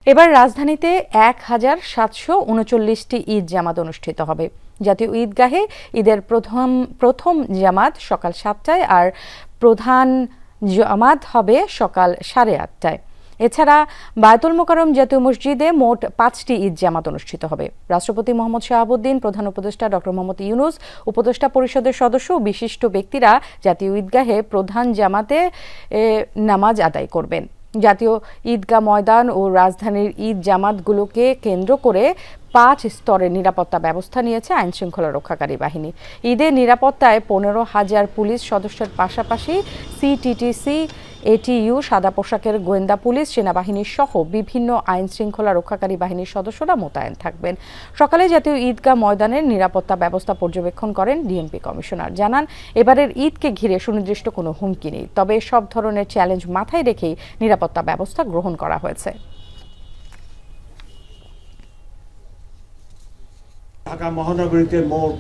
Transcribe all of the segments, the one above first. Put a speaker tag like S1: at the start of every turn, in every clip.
S1: এবার রাজধানীতে ১,৭৩৯টি ঈদ জামাত অনুষ্ঠিত হবে। জাতীয় ঈদগাহে ঈদের প্রথম জামাত সকাল ৭টায় আর প্রধান জামাত হবে সকাল ৮:৩০টায়। এছাড়া বায়তুল মোকাররম জাতীয় মসজিদে মোট ৫টি ঈদ জামাত অনুষ্ঠিত হবে। রাষ্ট্রপতি মোহাম্মদ শাহাবুদ্দিন, প্রধান উপদেষ্টা ডক্টর মোহাম্মদ ইউনূস, উপদেষ্টা পরিষদের সদস্য ও বিশিষ্ট ব্যক্তিরা জাতীয় ঈদগাহে প্রধান জামাতে নামাজ আদায় করবেন। জাতীয় ঈদগাহ ময়দান ও রাজধানীর ঈদ জামাতগুলোকে কেন্দ্র করে ৫ স্তরের নিরাপত্তা ব্যবস্থা নিয়েছে আইনশৃঙ্খলা রক্ষাকারী বাহিনী। ঈদের নিরাপত্তায় ১৫,০০০ পুলিশ সদস্যের পাশাপাশি সিটিটিসি, এটিইউ, সাদা পোশাকের গোয়েন্দা পুলিশ, সেনাবাহিনী সহ বিভিন্ন আইনশৃঙ্খলা রক্ষাকারী বাহিনীর সদস্যরা মোতায়েন থাকবেন। সকালে জাতীয় ঈদগাহ ময়দানের নিরাপত্তা ব্যবস্থা পর্যবেক্ষণ করেন ডিএমপি কমিশনার। জানান, এবারের ঈদকে ঘিরে সুনির্দিষ্ট কোনো হুমকি নেই, তবে সব ধরনের চ্যালেঞ্জ মাথায় রেখেই নিরাপত্তা ব্যবস্থা গ্রহণ করা হয়েছে।
S2: ঢাকা মহানগরীতে মোট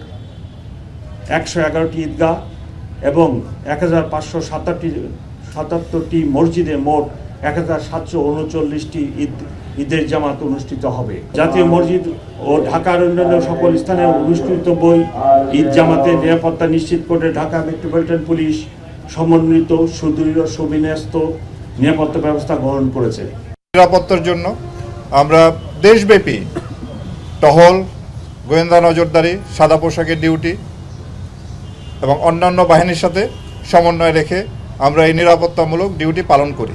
S2: ১১১টি ঈদগাহ এবং ১,৫৭৭টি মসজিদে মোট ১,৭৩৯টি ঈদের জামাত অনুষ্ঠিত হবে। জাতীয় মসজিদ ও ঢাকার অন্যান্য সকল স্থানে অনুষ্ঠিতব্য ঈদ জামাতের নিরাপত্তা নিশ্চিত করে ঢাকা মেট্রোপলিটন পুলিশ সমন্বিত সুদৃঢ় সুবিন্যস্ত নিরাপত্তা ব্যবস্থা গ্রহণ করেছে।
S3: নিরাপত্তার জন্য আমরা দেশব্যাপী টহল, গোয়েন্দা নজরদারি, সাদা পোশাকের ডিউটি এবং অন্যান্য বাহিনীর সাথে সমন্বয় রেখে আমরা এই নিরাপত্তামূলক ডিউটি পালন করি।